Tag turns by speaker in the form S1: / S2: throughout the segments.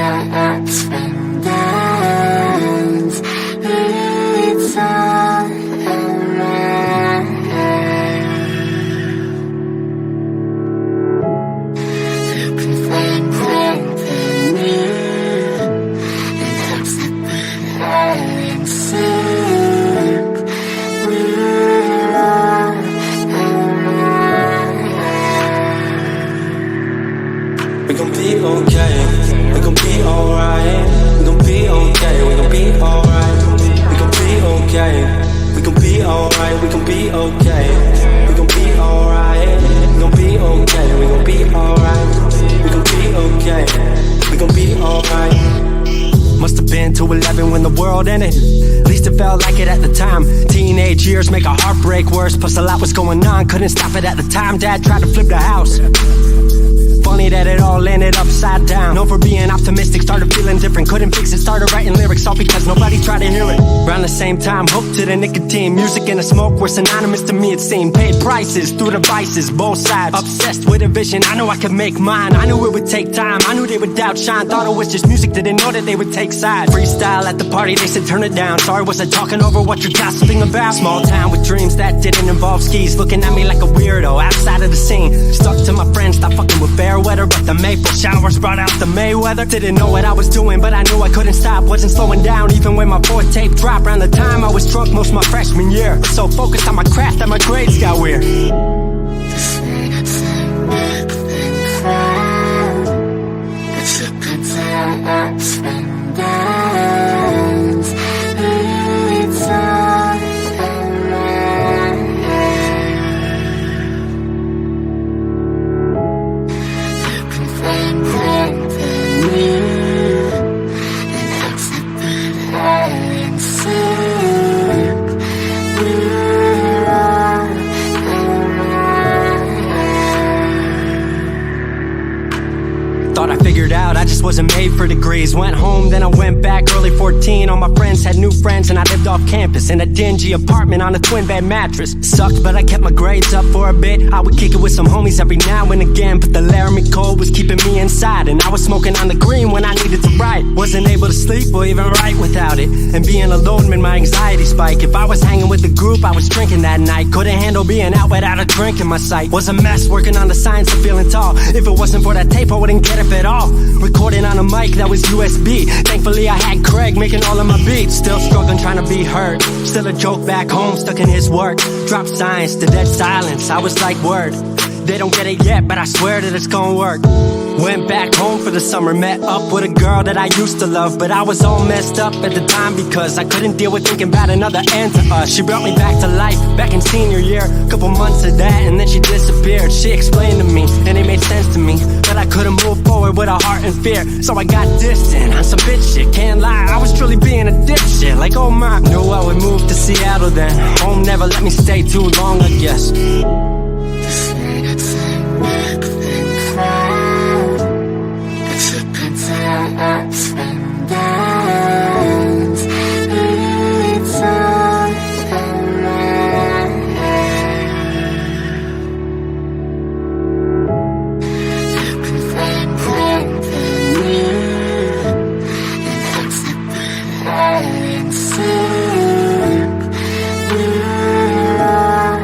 S1: ups and downs, it's all around. You can find company in hopes that we're all in sync. We're all around.
S2: We gon' be okay, we gon' be alright. We gon' be okay, we gon' be alright. We gon' be okay, we gon' be alright. We gon' be okay, we gon' be alright. We gon' be okay, we gon' be alright. We gon' be okay, we gon' be alright. Must have been 2:11 when the world ended. At least it felt like it at the time. Teenage years make a heartbreak worse. Plus a lot was going on, couldn't stop it at the time. Dad tried to flip the house. Funny that it all ended upside down. Known for being optimistic, started feeling different. Couldn't fix it, started writing lyrics, all because nobody tried to hear it. Around the same time, hooked to the nicotine. Music and the smoke were synonymous to me, it seemed. Paid prices through the vices, both sides. Obsessed with a vision, I knew I could make mine. I knew it would take time, I knew they would outshine. Thought it was just music, didn't know that they would take sides. Freestyle at the party, they said turn it down. Sorry, was I talking over what you're gossiping about? Small town with dreams that didn't involve skis. Looking at me like a weirdo, outside of the scene. Stuck to my friends, stop fucking with fair weather. But the maple showers brought out the Mayweather. Didn't know what I was doing, but I knew I couldn't stop. Wasn't slowing down, even when my fourth tape dropped. Around the time I was drunk most my freshman year. So focused on my craft that my grades got weird.
S1: This minutes and big thing crowd, but you could tell ups and downs, it's all around. You can find company in hopes that we're all in sync. We're all
S2: Thought I figured out I just wasn't made for degrees. Went home, then I went back early 14. All my friends had new friends and I lived off campus in a dingy apartment on a twin bed mattress. Sucked, but I kept my grades up for a bit. I would kick it with some homies every now and again, but the Laramie cold was keeping me inside. And I was smoking on the green when I needed to write. Wasn't able to sleep or even write without it. And being alone made my anxiety spike. If I was hanging with the group, I was drinking that night. Couldn't handle being out without a drink in my sight. Was a mess working on the science of feeling tall. If it wasn't for that tape, I wouldn't get it at all. Recording on a mic that was USB. Thankfully I had Craig making all of my beats. Still struggling trying to be heard. Still a joke back home, stuck in his work. Dropped science to dead silence. I was like, word, they don't get it yet, but I swear that it's gonna work. Went back home for the summer, met up with a girl that I used to love. But I was all messed up at the time because I couldn't deal with thinking about another end to us. She brought me back to life, back in senior year. Couple months of that and then she disappeared. She explained to me and it made sense to me that I couldn't move forward with a heart in fear. So I got distant on some bitch shit, can't lie, I was truly being a dipshit. Like oh my, knew I would move to Seattle then. Home never let me stay too long, I guess.
S1: this minutes and big thing crowd, but you could tell ups and downs, it's all around. You can find company in hopes that we're all in sync. We're all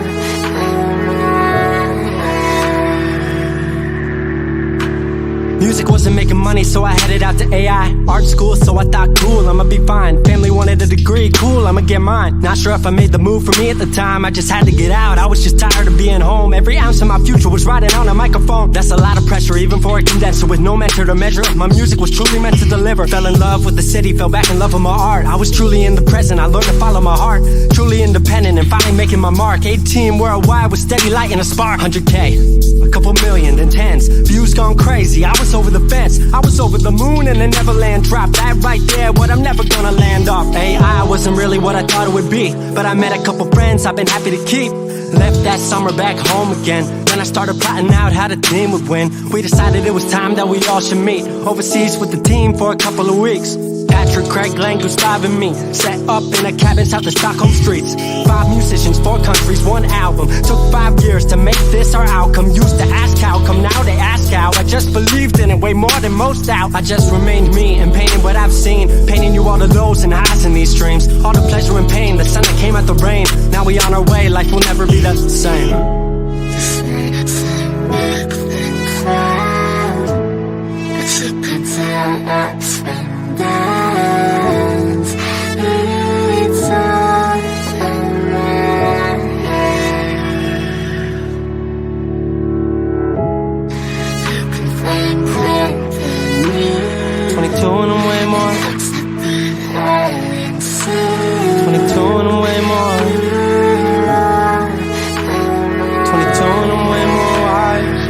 S2: Music wasn't making money, so I headed out to AI art school, so I thought cool, I'ma be fine. Family wanted a degree, cool, I'ma get mine. Not sure if I made the move for me at the time, I just had to get out. I was just tired of being home. Every ounce of my future was riding on a microphone. That's a lot of pressure, even for a condenser with no mentor to measure it. My music was truly meant to deliver. Fell in love with the city, fell back in love with my art. I was truly in the present, I learned to follow my heart. Truly independent and finally making my mark. 18 worldwide with steady light and a spark. 100K, a couple million, then tens. Views gone crazy, I was over the fence. I was over the moon and the Neverland dropped. That right there, what I'm never gonna land off. AI wasn't really what I thought it would be, but I met a couple friends I've been happy to keep. Left that summer back home again. Then I started plotting out how the team would win. We decided it was time that we all should meet overseas with the team for a couple of weeks. Got Richard, Craig, Glenn, Gustav, and me. Set up in a cabin south of Stockholm streets. 5 musicians, 4 countries, 1 album. Took 5 years to make this our outcome. Used to ask how come, now they ask how. I just believed in it way more than most out. I just remained me and painted what I've seen. Painting you all the lows and highs in these dreams. All the pleasure and pain, the sun that came out the rain. Now we on our way, life will never be the same.
S1: This makes a big thing cloud. It's a pizza ups and downs. It's all around. You can find growth in you.
S2: 22 and I'm way more.
S1: That's the big hole inside.
S2: 22 and I'm way more. 22 and I'm way more wise.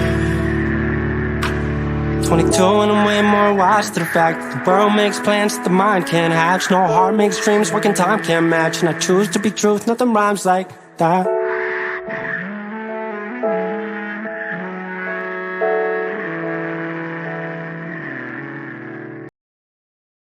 S2: 22 and I'm way more wise to the fact that the world makes plans that the mind can't hatch. No heart makes dreams, working time can't match. And I choose to be truth, nothing rhymes like that.